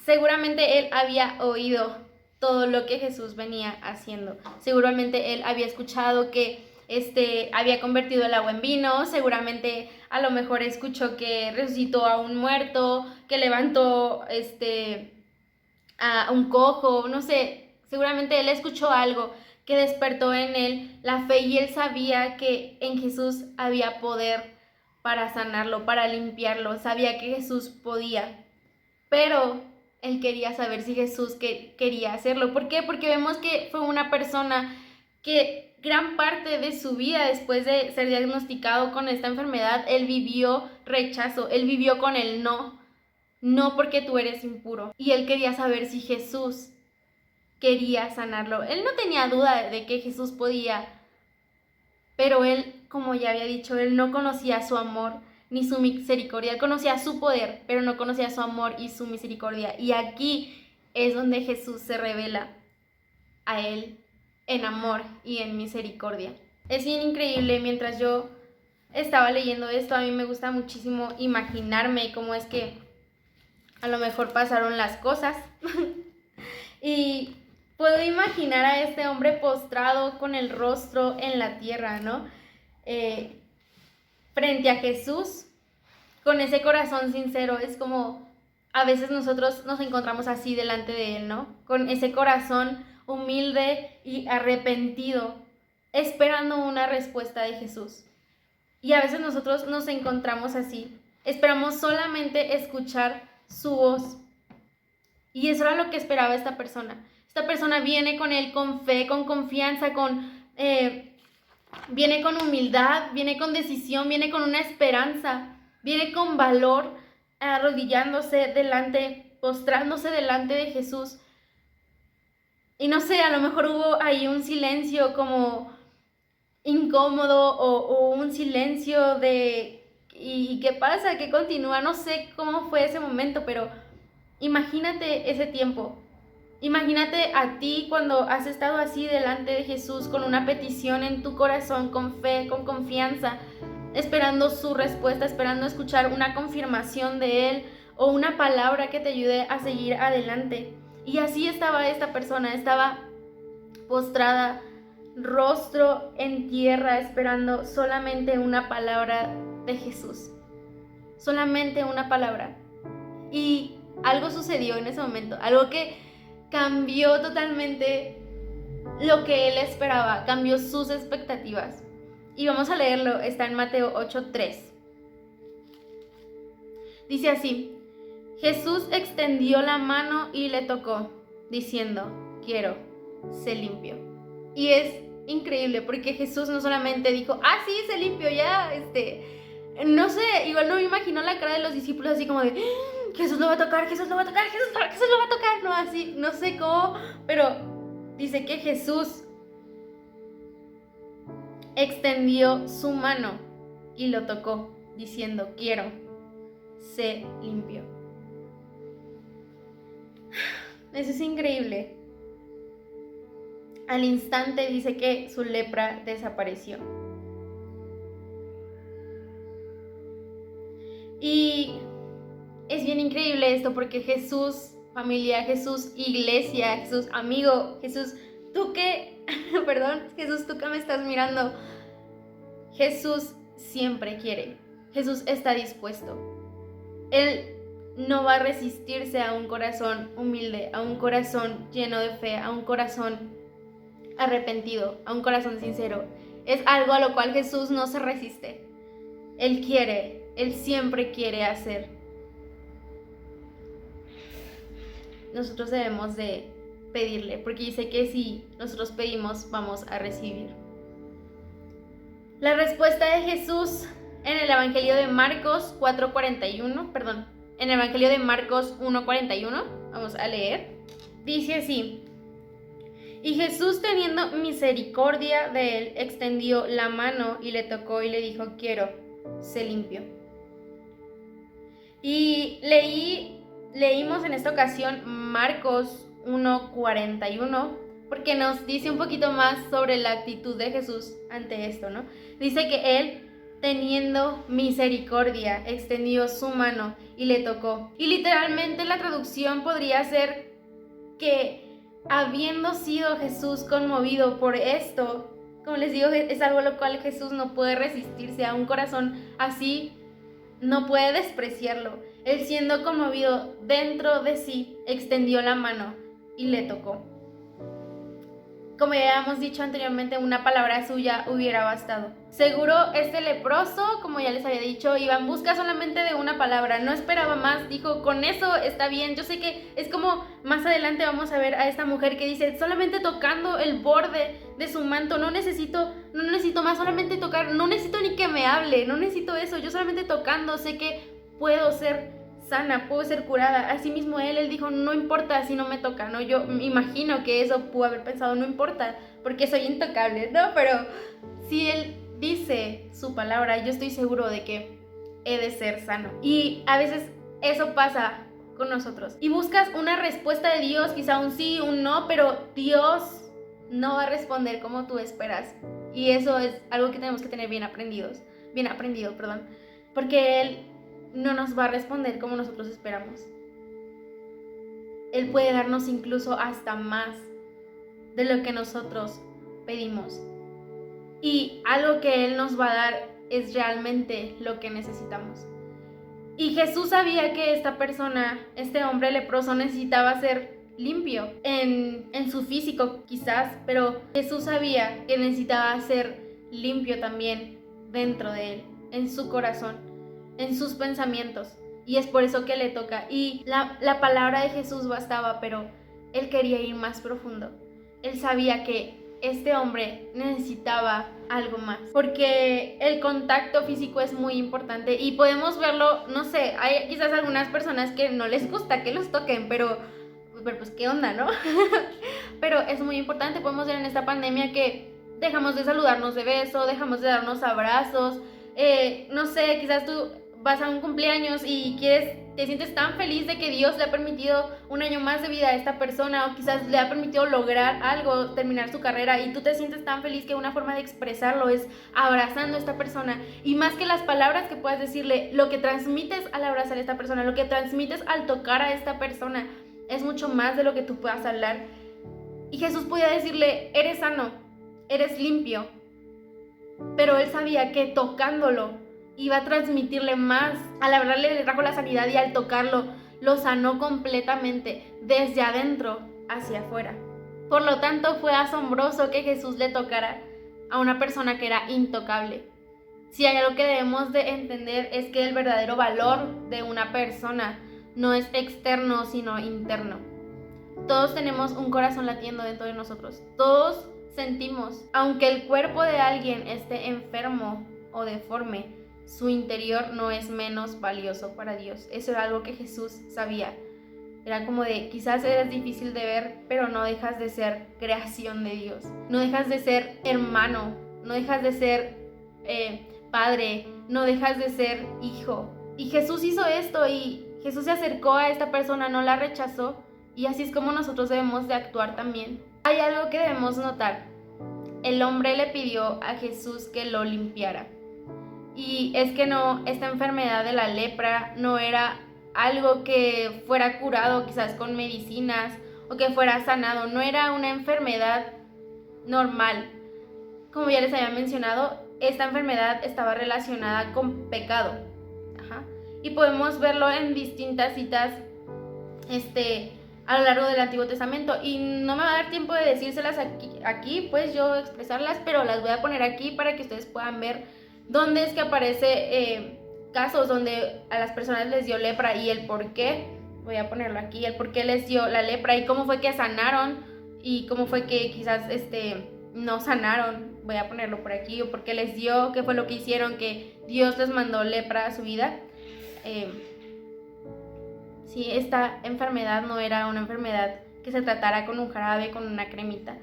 Seguramente él había oído todo lo que Jesús venía haciendo. Seguramente él había escuchado que había convertido el agua en vino. Seguramente a lo mejor escuchó que resucitó a un muerto, que levantó a un cojo, no sé. Seguramente él escuchó algo que despertó en él la fe, y él sabía que en Jesús había poder para sanarlo, para limpiarlo. Sabía que Jesús podía, pero él quería saber si Jesús quería hacerlo. ¿Por qué? Porque vemos que fue una persona que gran parte de su vida, después de ser diagnosticado con esta enfermedad, él vivió rechazo, él vivió con el no porque tú eres impuro. Y él quería saber si Jesús quería sanarlo. Él no tenía duda de que Jesús podía, pero él, como ya había dicho, él no conocía su amor ni su misericordia. Él conocía su poder, pero no conocía su amor y su misericordia. Y aquí es donde Jesús se revela a él en amor y en misericordia. Es bien increíble. Mientras yo estaba leyendo esto, a mí me gusta muchísimo imaginarme cómo es que a lo mejor pasaron las cosas. Y puedo imaginar a este hombre postrado con el rostro en la tierra, ¿no? Frente a Jesús, con ese corazón sincero. Es como a veces nosotros nos encontramos así delante de Él, ¿no? Con ese corazón humilde y arrepentido, esperando una respuesta de Jesús. Y a veces nosotros nos encontramos así, esperamos solamente escuchar su voz. Y eso era lo que esperaba esta persona. Esta persona viene con él con fe, con confianza, viene con humildad, viene con decisión, viene con una esperanza, viene con valor, arrodillándose postrándose delante de Jesús. Y no sé, a lo mejor hubo ahí un silencio como incómodo o un silencio de ¿y qué pasa? ¿Qué continúa? No sé cómo fue ese momento, pero imagínate ese tiempo. Imagínate a ti cuando has estado así delante de Jesús con una petición en tu corazón, con fe, con confianza, esperando su respuesta, esperando escuchar una confirmación de Él o una palabra que te ayude a seguir adelante. Y así estaba esta persona, estaba postrada, rostro en tierra, esperando solamente una palabra de Jesús. Solamente una palabra. Y algo sucedió en ese momento, algo que cambió totalmente lo que él esperaba, cambió sus expectativas. Y vamos a leerlo, está en Mateo 8:3. Dice así: Jesús extendió la mano y le tocó, diciendo: quiero, sé limpio. Y es increíble porque Jesús no solamente dijo: sí, sé limpio, ya, no sé, igual no me imagino la cara de los discípulos así como de Jesús lo va a tocar, Jesús lo va a tocar, Jesús lo va a tocar, no así, no sé cómo, pero dice que Jesús extendió su mano y lo tocó, diciendo, quiero, sé limpio. Eso es increíble. Al instante dice que su lepra desapareció. Y es bien increíble esto porque Jesús, familia, Jesús, iglesia, Jesús, amigo, Jesús, tú que, perdón, Jesús, tú que me estás mirando, Jesús siempre quiere, Jesús está dispuesto. Él no va a resistirse a un corazón humilde, a un corazón lleno de fe, a un corazón arrepentido, a un corazón sincero. Es algo a lo cual Jesús no se resiste. Él quiere, Él siempre quiere hacer. Nosotros debemos de pedirle, porque dice que si nosotros pedimos, vamos a recibir. La respuesta de Jesús en el Evangelio de Marcos 4:41, en el Evangelio de Marcos 1:41, vamos a leer, dice así: y Jesús, teniendo misericordia de él, extendió la mano y le tocó y le dijo, quiero, sé limpio. Y leímos en esta ocasión Marcos 1:41, porque nos dice un poquito más sobre la actitud de Jesús ante esto, ¿no? Dice que él, teniendo misericordia, extendió su mano y le tocó. Y literalmente la traducción podría ser que habiendo sido Jesús conmovido por esto, como les digo, es algo a lo cual Jesús no puede resistirse, a un corazón así no puede despreciarlo. Él, siendo conmovido dentro de sí, extendió la mano y le tocó. Como ya hemos dicho anteriormente, una palabra suya hubiera bastado. Seguro este leproso, como ya les había dicho, iba en busca solamente de una palabra, no esperaba más, dijo, con eso está bien. Yo sé que es como más adelante vamos a ver a esta mujer que dice, solamente tocando el borde de su manto, no necesito más, solamente tocar, no necesito ni que me hable, no necesito eso, yo solamente tocando sé que puedo ser sana, puedo ser curada. Asimismo él dijo, no importa si no me toca, ¿no? Yo me imagino que eso pudo haber pensado, no importa, porque soy intocable, ¿no? Pero si él dice su palabra, yo estoy seguro de que he de ser sano. Y a veces eso pasa con nosotros. Y buscas una respuesta de Dios, quizá un sí, un no, pero Dios no va a responder como tú esperas. Y eso es algo que tenemos que tener bien aprendido, porque Él no nos va a responder como nosotros esperamos. Él puede darnos incluso hasta más de lo que nosotros pedimos. Y algo que Él nos va a dar es realmente lo que necesitamos. Y Jesús sabía que esta persona, este hombre leproso, necesitaba ser limpio en su físico quizás, pero Jesús sabía que necesitaba ser limpio también dentro de él, en su corazón, en sus pensamientos, y es por eso que le toca. Y la palabra de Jesús bastaba, pero él quería ir más profundo. Él sabía que este hombre necesitaba algo más, porque el contacto físico es muy importante y podemos verlo, no sé, hay quizás algunas personas que no les gusta que los toquen, pero pues qué onda, ¿no? Pero es muy importante. Podemos ver en esta pandemia que dejamos de saludarnos de beso, dejamos de darnos abrazos, no sé, quizás tú vas a un cumpleaños y te sientes tan feliz de que Dios le ha permitido un año más de vida a esta persona, o quizás le ha permitido lograr algo, terminar su carrera, y tú te sientes tan feliz que una forma de expresarlo es abrazando a esta persona. Y más que las palabras que puedas decirle, lo que transmites al abrazar a esta persona, lo que transmites al tocar a esta persona, es mucho más de lo que tú puedas hablar. Y Jesús podía decirle, eres sano, eres limpio, pero él sabía que tocándolo iba a transmitirle más. Al hablarle le trajo la sanidad, y al tocarlo lo sanó completamente, desde adentro hacia afuera. Por lo tanto, fue asombroso que Jesús le tocara a una persona que era intocable. Si hay algo que debemos de entender, es que el verdadero valor de una persona no es externo, sino interno. Todos tenemos un corazón latiendo dentro de nosotros. Todos sentimos, aunque el cuerpo de alguien esté enfermo o deforme, su interior no es menos valioso para Dios. Eso era algo que Jesús sabía. Era como de, quizás eres difícil de ver, pero no dejas de ser creación de Dios. No dejas de ser hermano, no dejas de ser padre, no dejas de ser hijo. Y Jesús hizo esto y Jesús se acercó a esta persona, no la rechazó. Y así es como nosotros debemos de actuar también. Hay algo que debemos notar. El hombre le pidió a Jesús que lo limpiara. Y es que no, esta enfermedad de la lepra no era algo que fuera curado quizás con medicinas o que fuera sanado, no era una enfermedad normal. Como ya les había mencionado, esta enfermedad estaba relacionada con pecado. Y podemos verlo en distintas citas a lo largo del Antiguo Testamento, y no me va a dar tiempo de decírselas aquí, pues yo expresarlas, pero las voy a poner aquí para que ustedes puedan ver dónde es que aparece casos donde a las personas les dio lepra y el por qué. Voy a ponerlo aquí, el por qué les dio la lepra y cómo fue que sanaron y cómo fue que quizás no sanaron. Voy a ponerlo por aquí, o por qué les dio, qué fue lo que hicieron que Dios les mandó lepra a su vida. Sí, esta enfermedad no era una enfermedad que se tratara con un jarabe, con una cremita.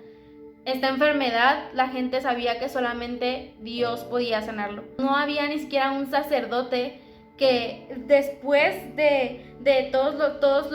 Esta enfermedad la gente sabía que solamente Dios podía sanarlo. No había ni siquiera un sacerdote que después de todos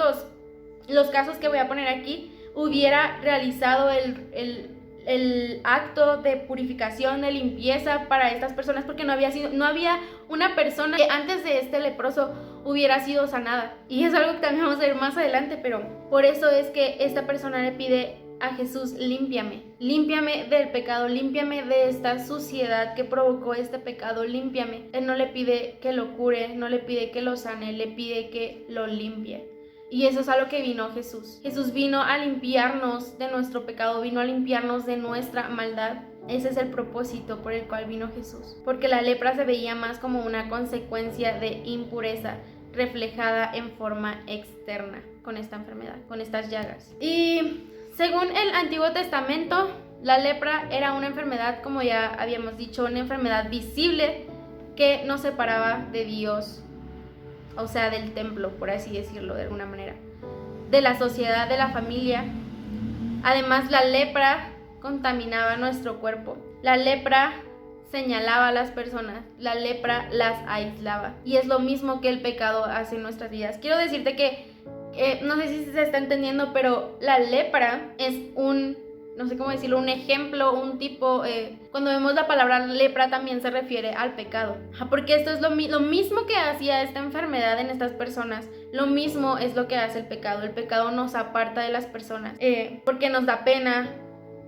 los casos que voy a poner aquí hubiera realizado el acto de purificación, de limpieza para estas personas, porque no había una persona que antes de este leproso hubiera sido sanada. Y es algo que también vamos a ver más adelante, pero por eso es que esta persona le pide a Jesús: límpiame del pecado, límpiame de esta suciedad que provocó este pecado, límpiame. Él no le pide que lo cure, no le pide que lo sane, le pide que lo limpie. Y eso es a lo que vino Jesús. Jesús vino a limpiarnos de nuestro pecado, vino a limpiarnos de nuestra maldad. Ese es el propósito por el cual vino Jesús. Porque la lepra se veía más como una consecuencia de impureza reflejada en forma externa con esta enfermedad, con estas llagas. Y según el Antiguo Testamento, la lepra era una enfermedad, como ya habíamos dicho, una enfermedad visible que nos separaba de Dios, o sea, del templo, por así decirlo de alguna manera, de la sociedad, de la familia. Además, la lepra contaminaba nuestro cuerpo. La lepra señalaba a las personas, la lepra las aislaba. Y es lo mismo que el pecado hace en nuestras vidas. Quiero decirte que no sé si se está entendiendo, pero la lepra es no sé cómo decirlo, un ejemplo, un tipo. Cuando vemos la palabra lepra también se refiere al pecado, porque esto es lo mismo que hacía esta enfermedad en estas personas. Lo mismo es lo que hace el pecado. El pecado nos aparta de las personas, porque nos da pena,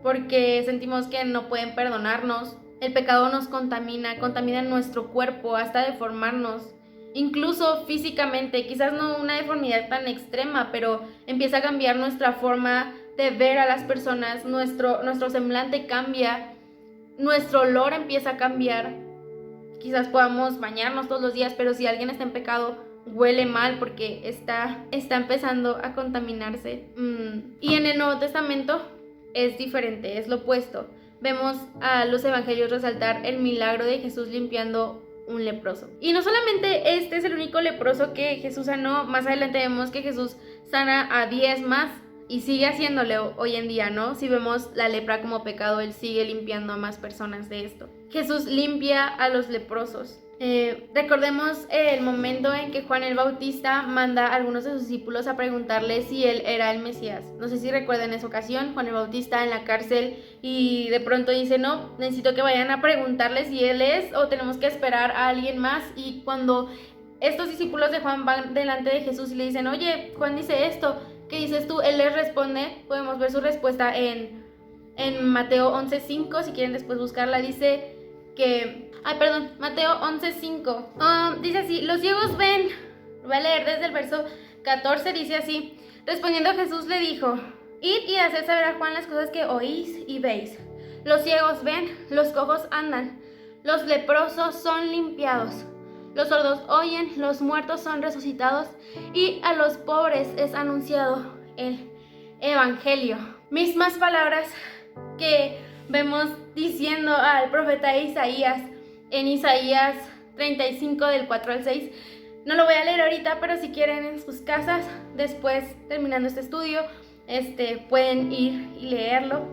porque sentimos que no pueden perdonarnos. El pecado nos contamina nuestro cuerpo hasta deformarnos, incluso físicamente. Quizás no una deformidad tan extrema, pero empieza a cambiar nuestra forma de ver a las personas, nuestro semblante cambia, nuestro olor empieza a cambiar. Quizás podamos bañarnos todos los días, pero si alguien está en pecado, huele mal porque está empezando a contaminarse. Y en el Nuevo Testamento es diferente, es lo opuesto. Vemos a los evangelios resaltar el milagro de Jesús limpiando un leproso. Y no solamente este es el único leproso que Jesús sanó, más adelante vemos que Jesús sana a 10 más y sigue haciéndole hoy en día, ¿no? Si vemos la lepra como pecado, Él sigue limpiando a más personas de esto. Jesús limpia a los leprosos. Recordemos el momento en que Juan el Bautista manda a algunos de sus discípulos a preguntarle si él era el Mesías. No sé si recuerdan esa ocasión, Juan el Bautista en la cárcel, y de pronto dice: no, necesito que vayan a preguntarle si él es, o tenemos que esperar a alguien más. Y cuando estos discípulos de Juan van delante de Jesús y le dicen: oye, Juan dice esto, ¿qué dices tú? Él les responde, podemos ver su respuesta en Mateo 11:5, si quieren después buscarla. Dice que... Mateo 11:5. Dice así: los ciegos ven. Voy a leer desde el verso 14, dice así: respondiendo Jesús le dijo: id y haced saber a Juan las cosas que oís y veis. Los ciegos ven, los cojos andan, los leprosos son limpiados, los sordos oyen, los muertos son resucitados, y a los pobres es anunciado el evangelio. Mismas palabras que vemos diciendo al profeta Isaías en Isaías 35 del 4 al 6. No lo voy a leer ahorita, pero si quieren en sus casas, después terminando este estudio, pueden ir y leerlo.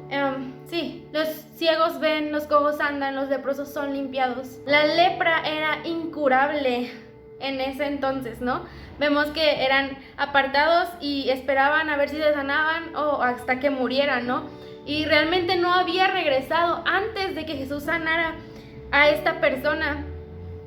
Sí, los ciegos ven, los cojos andan, los leprosos son limpiados. La lepra era incurable en ese entonces, ¿no? Vemos que eran apartados y esperaban a ver si se sanaban o hasta que murieran, ¿no? Y realmente no había regresado antes de que Jesús sanara a esta persona.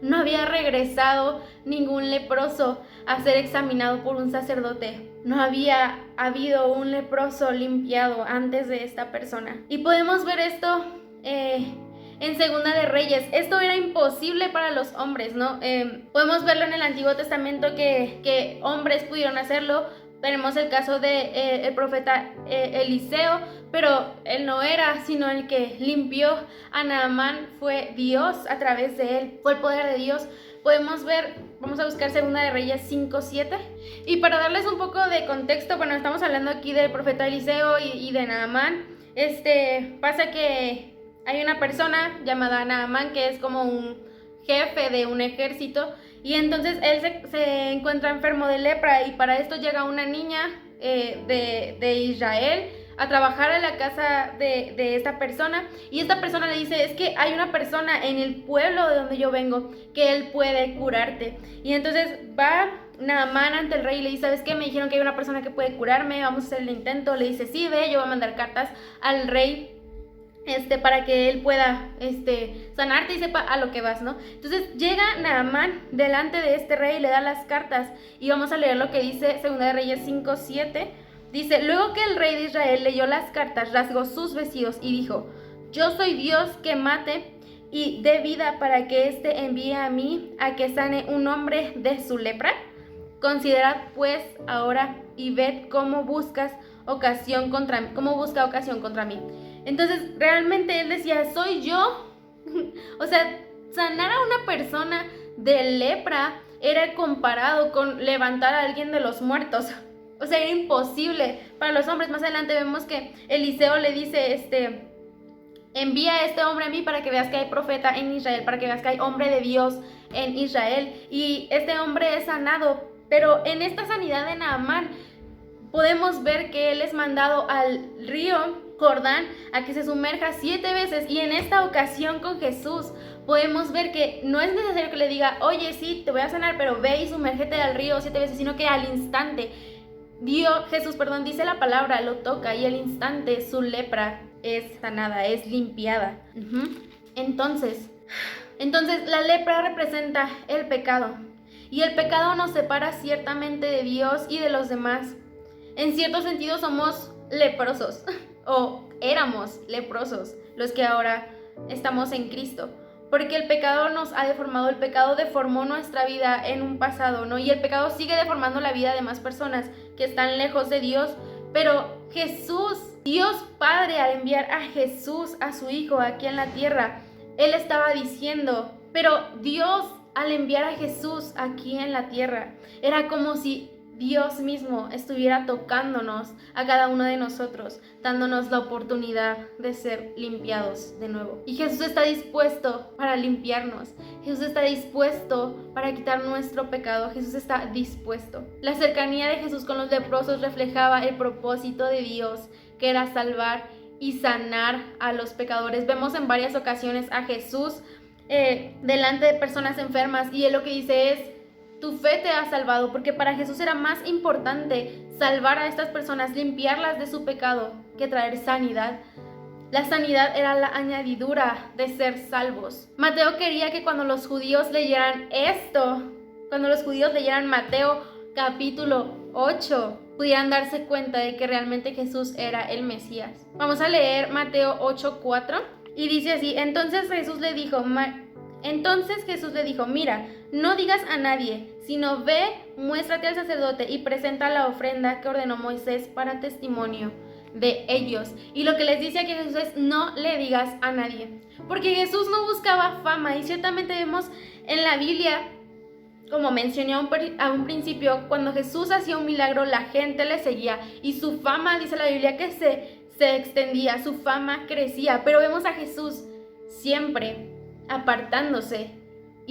No había regresado ningún leproso a ser examinado por un sacerdote. No había habido un leproso limpiado antes de esta persona. Y podemos ver esto en Segunda de Reyes. Esto era imposible para los hombres, ¿no? Podemos verlo en el Antiguo Testamento que hombres pudieron hacerlo. Tenemos el caso de el profeta Eliseo, pero él no era, sino el que limpió a Naamán fue Dios a través de él, fue el poder de Dios. Podemos ver, vamos a buscar Segunda de Reyes 5:7. Y para darles un poco de contexto, bueno, estamos hablando aquí del profeta Eliseo y de Naamán. Pasa que hay una persona llamada Naamán que es como un jefe de un ejército. Y entonces él se encuentra enfermo de lepra y para esto llega una niña de Israel a trabajar a la casa de esta persona. Y esta persona le dice, es que hay una persona en el pueblo de donde yo vengo que él puede curarte. Y entonces va Naamán ante el rey y le dice, ¿sabes qué? Me dijeron que hay una persona que puede curarme, vamos a hacer el intento. Le dice, sí, ve, yo voy a mandar cartas al rey para que él pueda sanarte y sepa a lo que vas, ¿no? Entonces llega Naamán delante de este rey y le da las cartas y vamos a leer lo que dice Segunda de Reyes 5:7. Dice, luego que el rey de Israel leyó las cartas, rasgó sus vestidos y dijo, yo soy Dios que mate y dé vida para que envíe a mí a que sane un hombre de su lepra. Considerad pues ahora y ved cómo busca ocasión contra mí. Entonces, realmente él decía, soy yo. O sea, sanar a una persona de lepra era comparado con levantar a alguien de los muertos. O sea, era imposible para los hombres. Más adelante vemos que Eliseo le dice, envía a este hombre a mí para que veas que hay profeta en Israel, para que veas que hay hombre de Dios en Israel. Y este hombre es sanado. Pero en esta sanidad de Naamán podemos ver que él es mandado al río Jordán a que se sumerja 7 veces y en esta ocasión con Jesús podemos ver que no es necesario que le diga, oye, sí, te voy a sanar, pero ve y sumérgete al río 7 veces, sino que al instante Jesús dice la palabra, lo toca y al instante su lepra es sanada, es limpiada. Entonces la lepra representa el pecado y el pecado nos separa ciertamente de Dios y de los demás. En cierto sentido somos leprosos o éramos leprosos los que ahora estamos en Cristo, porque el pecado nos ha deformado, el pecado deformó nuestra vida en un pasado, ¿no? Y el pecado sigue deformando la vida de más personas que están lejos de Dios, pero Jesús, Dios Padre, al enviar a Jesús, a su Hijo aquí en la tierra, Él estaba diciendo, pero Dios al enviar a Jesús aquí en la tierra, era como si Dios mismo estuviera tocándonos a cada uno de nosotros, dándonos la oportunidad de ser limpiados de nuevo. Y Jesús está dispuesto para limpiarnos. Jesús está dispuesto para quitar nuestro pecado. Jesús está dispuesto. La cercanía de Jesús con los leprosos reflejaba el propósito de Dios, que era salvar y sanar a los pecadores. Vemos en varias ocasiones a Jesús delante de personas enfermas y él lo que dice es, tu fe te ha salvado, porque para Jesús era más importante salvar a estas personas, limpiarlas de su pecado, que traer sanidad. La sanidad era la añadidura de ser salvos. Mateo quería que cuando los judíos leyeran esto, cuando los judíos leyeran Mateo capítulo 8, pudieran darse cuenta de que realmente Jesús era el Mesías. Vamos a leer Mateo 8:4 y dice así, entonces Jesús le dijo, mira, no digas a nadie, sino ve, muéstrate al sacerdote y presenta la ofrenda que ordenó Moisés para testimonio de ellos. Y lo que les dice aquí Jesús es, no le digas a nadie. Porque Jesús no buscaba fama y ciertamente vemos en la Biblia, como mencioné a un principio, cuando Jesús hacía un milagro, la gente le seguía y su fama, dice la Biblia, que se extendía, su fama crecía. Pero vemos a Jesús siempre apartándose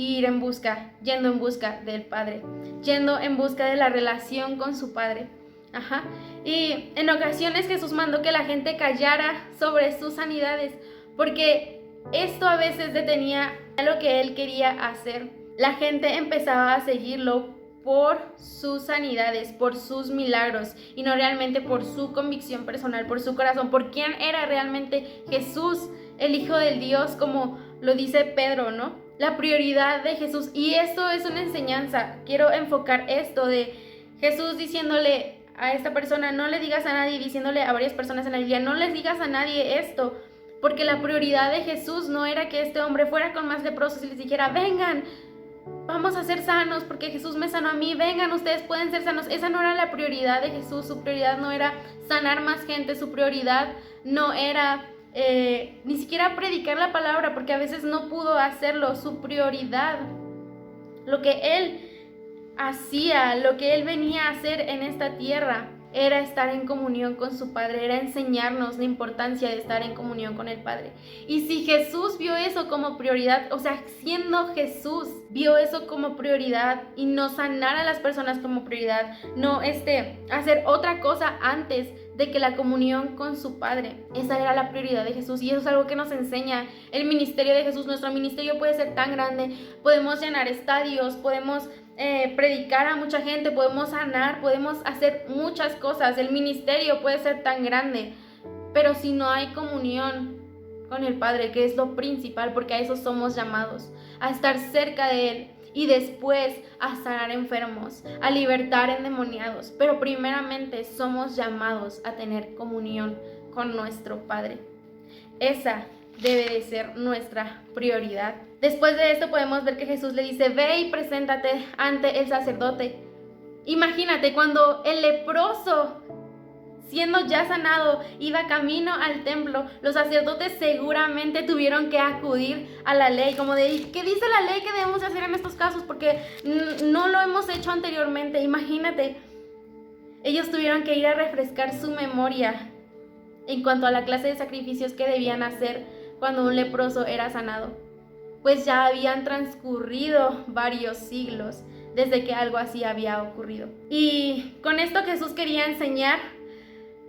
ir en busca, yendo en busca del Padre, yendo en busca de la relación con su Padre. Y en ocasiones Jesús mandó que la gente callara sobre sus sanidades, porque esto a veces detenía lo que él quería hacer. La gente empezaba a seguirlo por sus sanidades, por sus milagros, y no realmente por su convicción personal, por su corazón, por quién era realmente Jesús, el Hijo del Dios, como lo dice Pedro, ¿no? La prioridad de Jesús. Y esto es una enseñanza. Quiero enfocar esto de Jesús diciéndole a esta persona, no le digas a nadie, diciéndole a varias personas en la Biblia, no les digas a nadie esto, porque la prioridad de Jesús no era que este hombre fuera con más leprosos y les dijera, vengan, vamos a ser sanos, porque Jesús me sanó a mí, vengan, ustedes pueden ser sanos. Esa no era la prioridad de Jesús. Su prioridad no era sanar más gente, su prioridad no era ni siquiera predicar la palabra, porque a veces no pudo hacerlo. Su prioridad, lo que él hacía, lo que él venía a hacer en esta tierra, era estar en comunión con su Padre, era enseñarnos la importancia de estar en comunión con el Padre. Y si Jesús vio eso como prioridad, o sea, siendo Jesús, vio eso como prioridad y no sanar a las personas como prioridad, no hacer otra cosa antes de que la comunión con su Padre, esa era la prioridad de Jesús. Y eso es algo que nos enseña el ministerio de Jesús. Nuestro ministerio puede ser tan grande, podemos llenar estadios, podemos predicar a mucha gente, podemos sanar, podemos hacer muchas cosas. El ministerio puede ser tan grande, pero si no hay comunión con el Padre, que es lo principal, porque a eso somos llamados, a estar cerca de Él, y después a sanar enfermos, a libertar endemoniados, pero primeramente somos llamados a tener comunión con nuestro Padre. Esa debe de ser nuestra prioridad. Después de esto podemos ver que Jesús le dice, ve y preséntate ante el sacerdote. Imagínate, cuando el leproso, siendo ya sanado, iba camino al templo, los sacerdotes seguramente tuvieron que acudir a la ley, como de, ¿qué dice la ley que debemos hacer en estos casos? Porque no lo hemos hecho anteriormente. Imagínate, ellos tuvieron que ir a refrescar su memoria en cuanto a la clase de sacrificios que debían hacer cuando un leproso era sanado, pues ya habían transcurrido varios siglos desde que algo así había ocurrido. Y con esto Jesús quería enseñar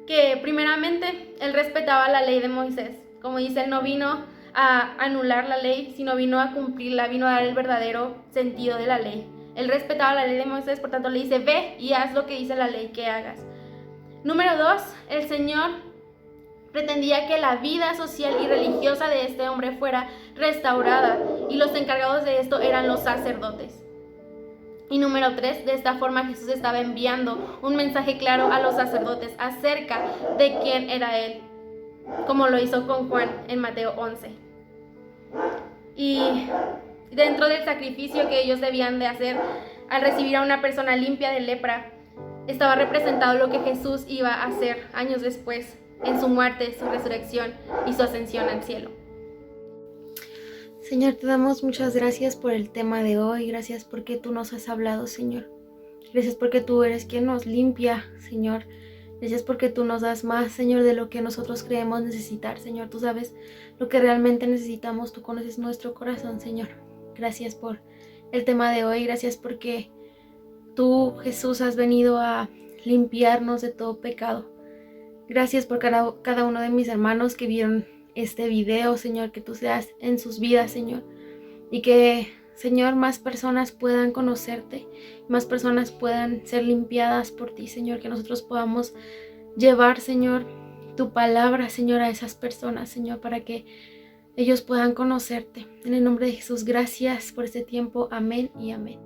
que primeramente él respetaba la ley de Moisés. Como dice, él no vino a anular la ley, sino vino a cumplirla, vino a dar el verdadero sentido de la ley. Él respetaba la ley de Moisés, por tanto le dice, ve y haz lo que dice la ley que hagas. Número 2, el Señor pretendía que la vida social y religiosa de este hombre fuera restaurada, y los encargados de esto eran los sacerdotes. Y número 3, de esta forma Jesús estaba enviando un mensaje claro a los sacerdotes acerca de quién era Él, como lo hizo con Juan en Mateo 11. Y dentro del sacrificio que ellos debían de hacer al recibir a una persona limpia de lepra, estaba representado lo que Jesús iba a hacer años después, en su muerte, su resurrección y su ascensión al cielo. Señor, te damos muchas gracias por el tema de hoy. Gracias porque tú nos has hablado, Señor. Gracias porque tú eres quien nos limpia, Señor. Gracias porque tú nos das más, Señor, de lo que nosotros creemos necesitar, Señor. Tú sabes lo que realmente necesitamos. Tú conoces nuestro corazón, Señor. Gracias por el tema de hoy. Gracias porque tú, Jesús, has venido a limpiarnos de todo pecado. Gracias por cada uno de mis hermanos que vieron este video, Señor, que tú seas en sus vidas, Señor, y que, Señor, más personas puedan conocerte, más personas puedan ser limpiadas por ti, Señor, que nosotros podamos llevar, Señor, tu palabra, Señor, a esas personas, Señor, para que ellos puedan conocerte. En el nombre de Jesús, gracias por este tiempo. Amén y amén.